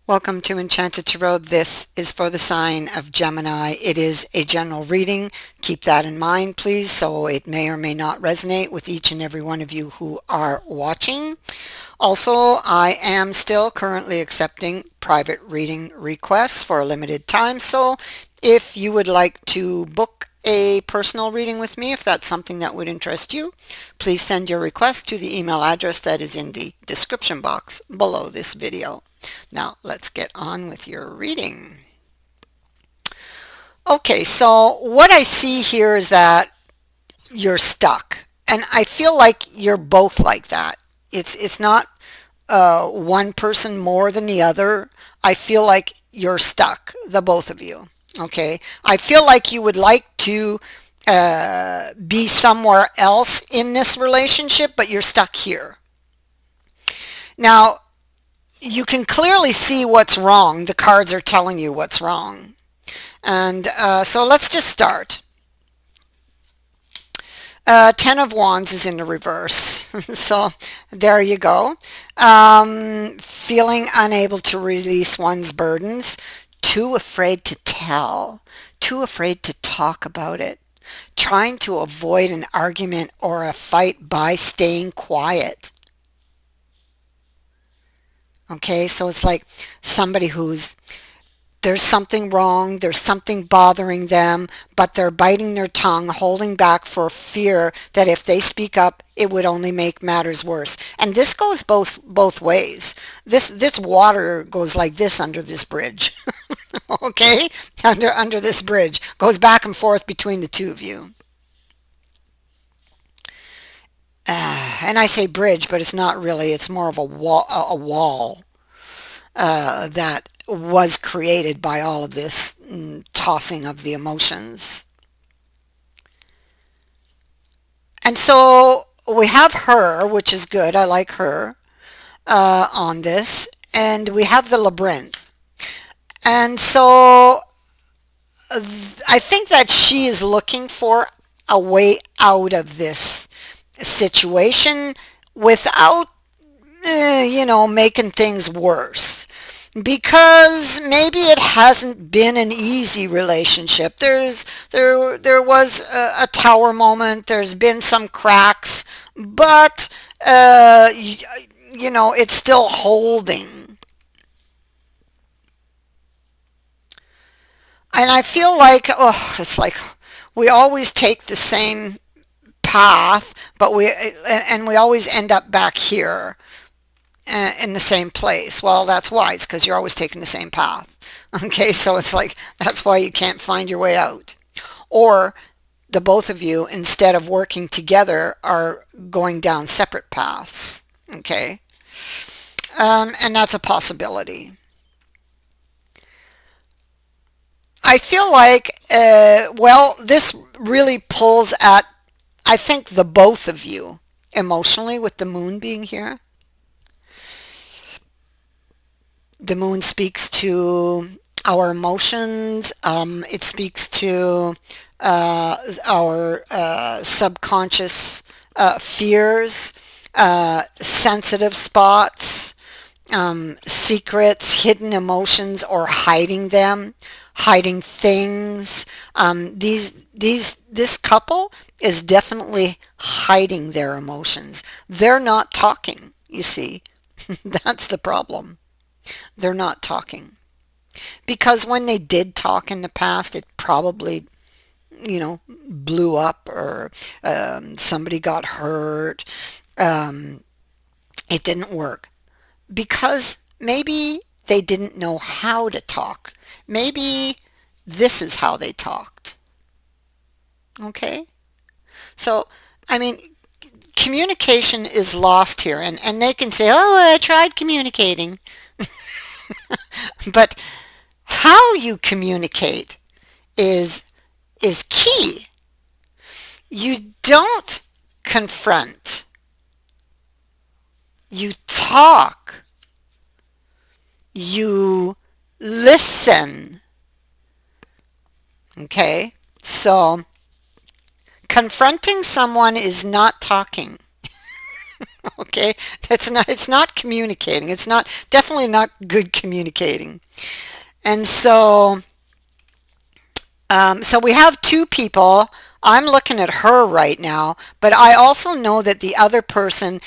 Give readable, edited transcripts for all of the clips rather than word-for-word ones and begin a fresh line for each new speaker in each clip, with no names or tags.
Welcome to Enchanted Tarot. This is for the sign of Gemini. It is a general reading. Keep that in mind, please, so it may or may not resonate with each and every one of you who are watching. Also, I am still currently accepting private reading requests for a limited time, so if you would like to book a personal reading with me, if that's something that would interest you, please send your request to the email address that is in the description box below this video. Now, let's get on with your reading. Okay, so what I see here is that you're stuck. And I feel like you're both like that. It's not one person more than the other. I feel like you're stuck, the both of you. Okay, I feel like you would like to be somewhere else in this relationship, but you're stuck here. Now, you can clearly see what's wrong. The cards are telling you what's wrong. And so let's just start. Ten of Wands is in the reverse. So there you go. Feeling unable to release one's burdens. Too afraid to tell. Too afraid to talk about it. Trying to avoid an argument or a fight by staying quiet. Okay, so it's like somebody there's something wrong, there's something bothering them, but they're biting their tongue, holding back for fear that if they speak up, it would only make matters worse. And this goes both ways. This water goes like this under this bridge. Okay? Under this bridge. Goes back and forth between the two of you. And I say bridge, but it's not really. It's more of a wall that was created by all of this tossing of the emotions. And so we have her, which is good. I like her on this. And we have the labyrinth. And so I think that she is looking for a way out of this situation without, making things worse. Because maybe it hasn't been an easy relationship. There was a tower moment. There's been some cracks, but it's still holding. And I feel like it's like we always take the same path, but we always end up back here in the same place. Well, that's why. It's because you're always taking the same path. Okay, so it's like that's why you can't find your way out. Or the both of you, instead of working together, are going down separate paths. Okay, and that's a possibility. I feel like, this really pulls at, I think, the both of you emotionally with the moon being here. The moon speaks to our emotions. It speaks to our subconscious fears, sensitive spots, secrets, hidden emotions, or hiding them, hiding things. This couple is definitely hiding their emotions. They're not talking, you see. That's the problem. They're not talking. Because when they did talk in the past, it probably, blew up, or somebody got hurt. It didn't work. Because maybe they didn't know how to talk. Maybe this is how they talked. Okay? So, I mean, communication is lost here. And they can say, oh, I tried communicating. But how you communicate is key. You don't confront. You talk. You listen. Okay? So confronting someone is not talking. Okay, it's not communicating. It's not definitely not good communicating. And so we have two people. I'm looking at her right now, but I also know that the other person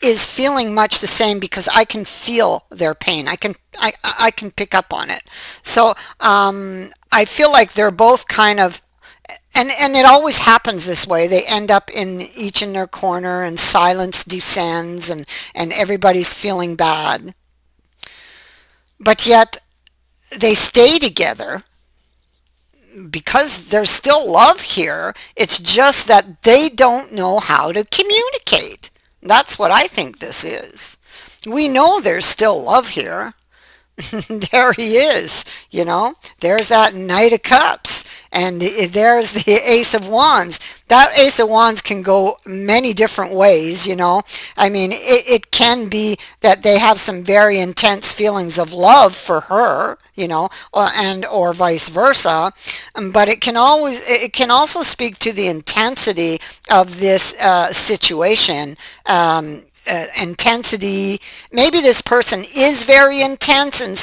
is feeling much the same because I can feel their pain. I can pick up on it. So I feel like they're both kind of, and it always happens this way. They end up in each in their corner, and silence descends, and everybody's feeling bad. But yet they stay together because there's still love here. It's just that they don't know how to communicate. That's what I think this is. We know there's still love here. There he is, there's that Knight of Cups, and there's the Ace of Wands. That Ace of Wands can go many different ways. I mean, it can be that they have some very intense feelings of love for her, or vice versa. But it can also speak to the intensity of this situation. Intensity, maybe this person is very intense, and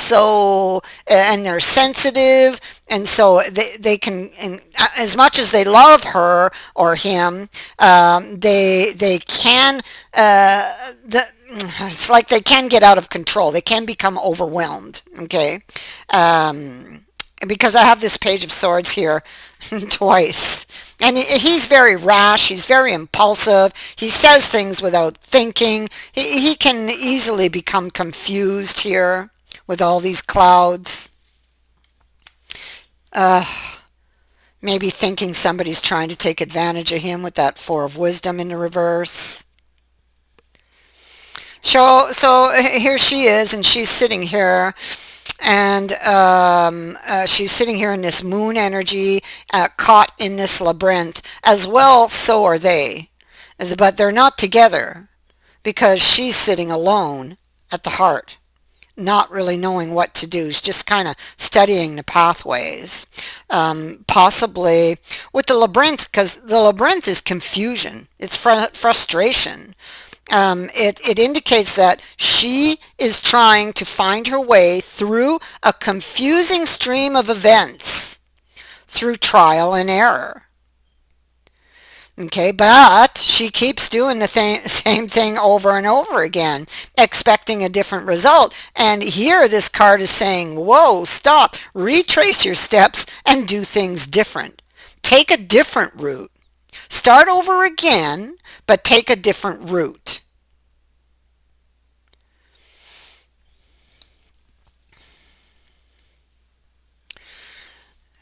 they're sensitive, and so they can, and as much as they love her or him, they can, it's like they can get out of control. They can become overwhelmed. Okay. Because I have this Page of Swords here twice. And he's very rash. He's very impulsive. He says things without thinking. He can easily become confused here with all these clouds. Maybe thinking somebody's trying to take advantage of him with that Four of Wisdom in the reverse. So here she is, and she's sitting here. And she's sitting here in this moon energy, caught in this labyrinth. As well, so are they. But they're not together because she's sitting alone at the heart, not really knowing what to do. She's just kind of studying the pathways. Possibly with the labyrinth, because the labyrinth is confusion. It's frustration. It indicates that she is trying to find her way through a confusing stream of events, through trial and error. Okay, but she keeps doing the same thing over and over again, expecting a different result. And here this card is saying, whoa, stop, retrace your steps and do things different. Take a different route. Start over again, but take a different route.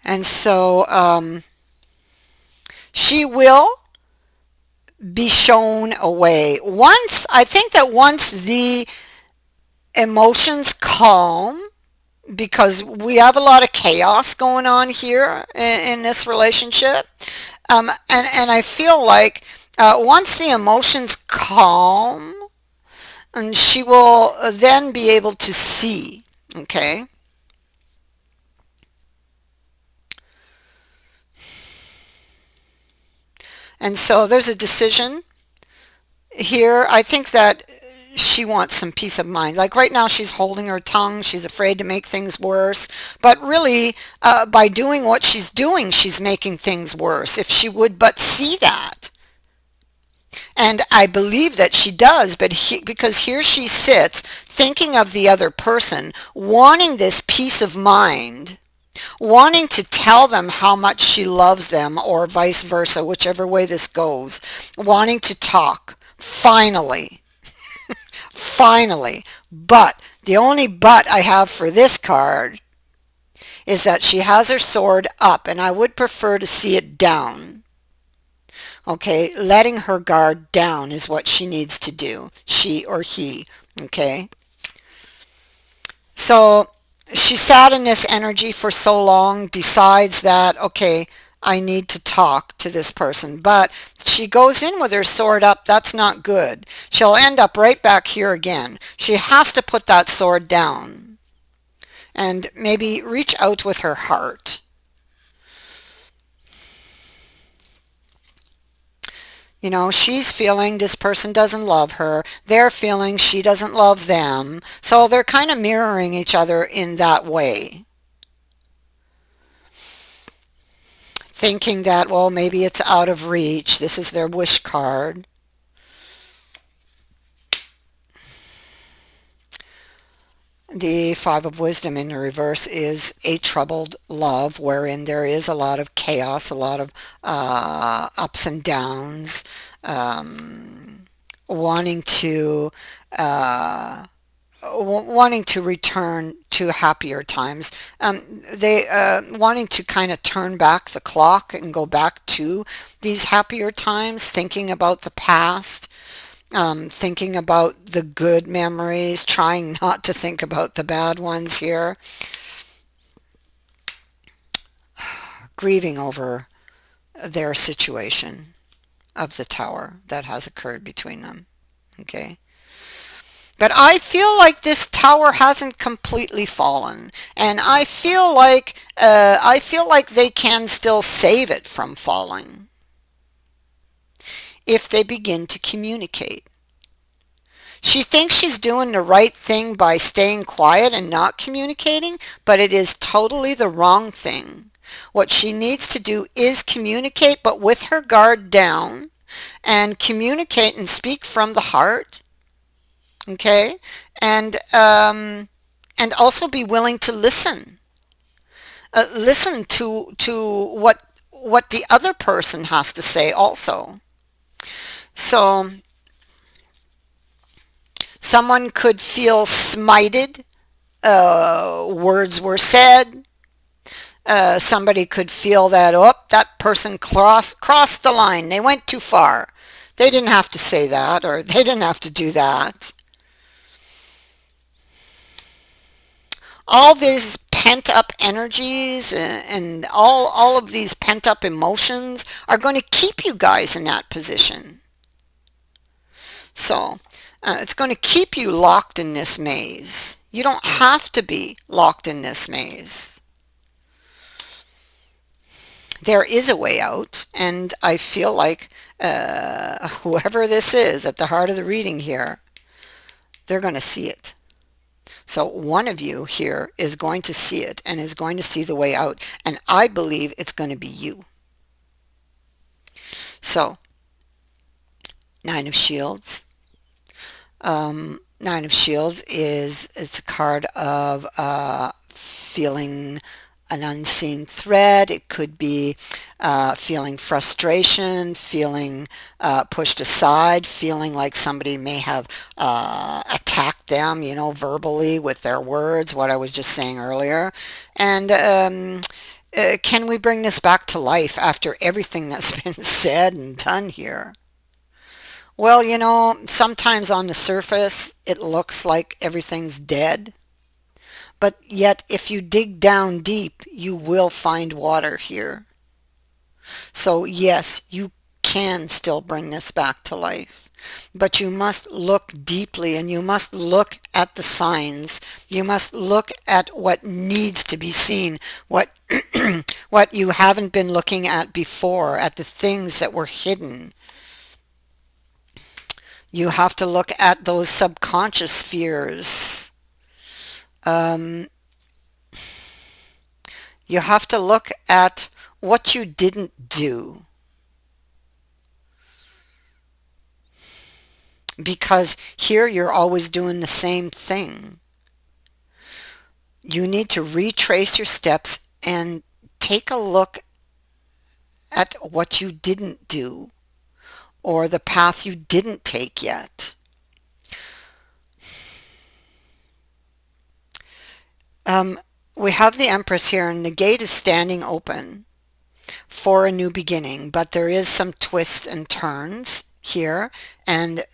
And so she will be shown a way. I think that once the emotions calm, because we have a lot of chaos going on here in this relationship, and I feel like once the emotions calm, and she will then be able to see. Okay. And so there's a decision here. I think that she wants some peace of mind. Like right now, she's holding her tongue. She's afraid to make things worse. But really, by doing what she's doing, she's making things worse. If she would but see that. And I believe that she does, because here she sits thinking of the other person, wanting this peace of mind, wanting to tell them how much she loves them, or vice versa, whichever way this goes, wanting to talk, finally. Finally. But the only but I have for this card is that she has her sword up, and I would prefer to see it down. Okay, letting her guard down is what she needs to do, she or he. Okay. So she sat in this energy for so long, decides that, okay, I need to talk to this person. But she goes in with her sword up. That's not good. She'll end up right back here again. She has to put that sword down and maybe reach out with her heart. You know, she's feeling this person doesn't love her. They're feeling she doesn't love them. So they're kind of mirroring each other in that way. Thinking that, well, maybe it's out of reach. This is their wish card. The Five of Wisdom in the reverse is a troubled love wherein there is a lot of chaos, a lot of ups and downs, wanting to uh, wanting to return to happier times. They wanting to kind of turn back the clock and go back to these happier times, thinking about the past, thinking about the good memories, trying not to think about the bad ones here, grieving over their situation of the tower that has occurred between them. Okay. But I feel like this tower hasn't completely fallen, and I feel like they can still save it from falling if they begin to communicate. She thinks she's doing the right thing by staying quiet and not communicating, but it is totally the wrong thing. What she needs to do is communicate, but with her guard down, and communicate and speak from the heart. Okay, and also be willing to listen. Listen to what the other person has to say also. So someone could feel smited. Words were said. Somebody could feel that, oh, that person crossed the line. They went too far. They didn't have to say that, or they didn't have to do that. All these pent up energies and all of these pent up emotions are going to keep you guys in that position. So it's going to keep you locked in this maze. You don't have to be locked in this maze. There is a way out, and I feel like whoever this is at the heart of the reading here, they're going to see it. So one of you here is going to see it and is going to see the way out, and I believe it's going to be you. So, Nine of Shields. Nine of Shields it's a card of feeling an unseen threat. It could be feeling frustration, feeling pushed aside, feeling like somebody may have attacked them, you know, verbally with their words, what I was just saying earlier. And can we bring this back to life after everything that's been said and done here? Well, you know, sometimes on the surface it looks like everything's dead. But yet, if you dig down deep, you will find water here. So yes, you can still bring this back to life. But you must look deeply, and you must look at the signs. You must look at what needs to be seen, what what you haven't been looking at before, at the things that were hidden. You have to look at those subconscious fears. Um, You have to look at what you didn't do, because here you're always doing the same thing. You need to retrace your steps and take a look at what you didn't do or the path you didn't take yet. We have the Empress here, and the gate is standing open for a new beginning, but there is some twists and turns here, and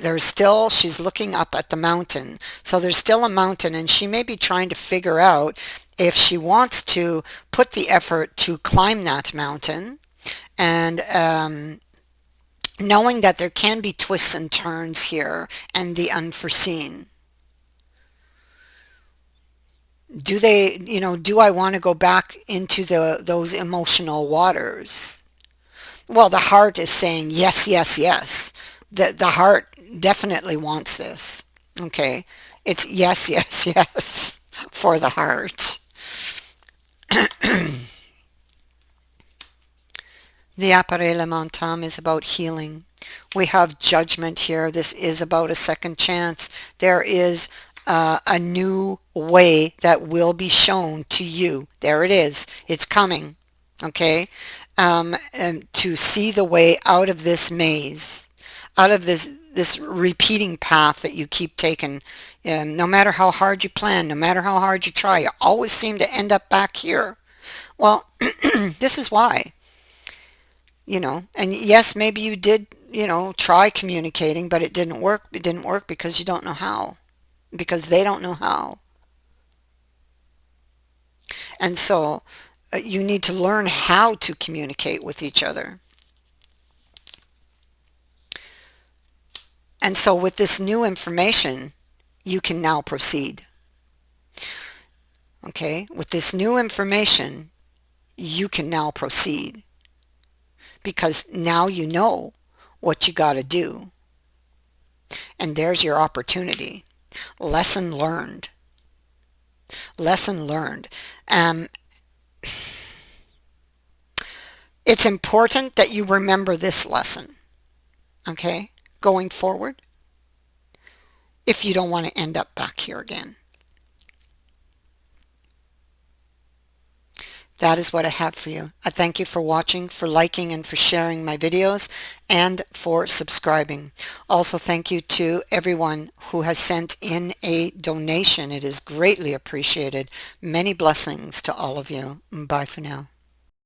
she's looking up at the mountain. So there's still a mountain, and she may be trying to figure out if she wants to put the effort to climb that mountain, and knowing that there can be twists and turns here and the unforeseen. Do I want to go back into those emotional waters? Well, the heart is saying yes, yes, yes. The heart definitely wants this. Okay. It's yes, yes, yes for the heart. The appareil mental is about healing. We have judgment here. This is about a second chance. There is a new way that will be shown to you. There it is. It's coming. Okay? And to see the way out of this maze, out of this repeating path that you keep taking. No matter how hard you plan, no matter how hard you try, you always seem to end up back here. Well, this is why. And yes, maybe you did, try communicating, but it didn't work. It didn't work because you don't know how, because they don't know how. And so you need to learn how to communicate with each other. And so with this new information, you can now proceed. Okay? With this new information, you can now proceed, because now you know what you got to do. And there's your opportunity. Lesson learned. Lesson learned. It's important that you remember this lesson, okay, going forward, if you don't want to end up back here again. That is what I have for you. I thank you for watching, for liking, and for sharing my videos, and for subscribing. Also, thank you to everyone who has sent in a donation. It is greatly appreciated. Many blessings to all of you. Bye for now.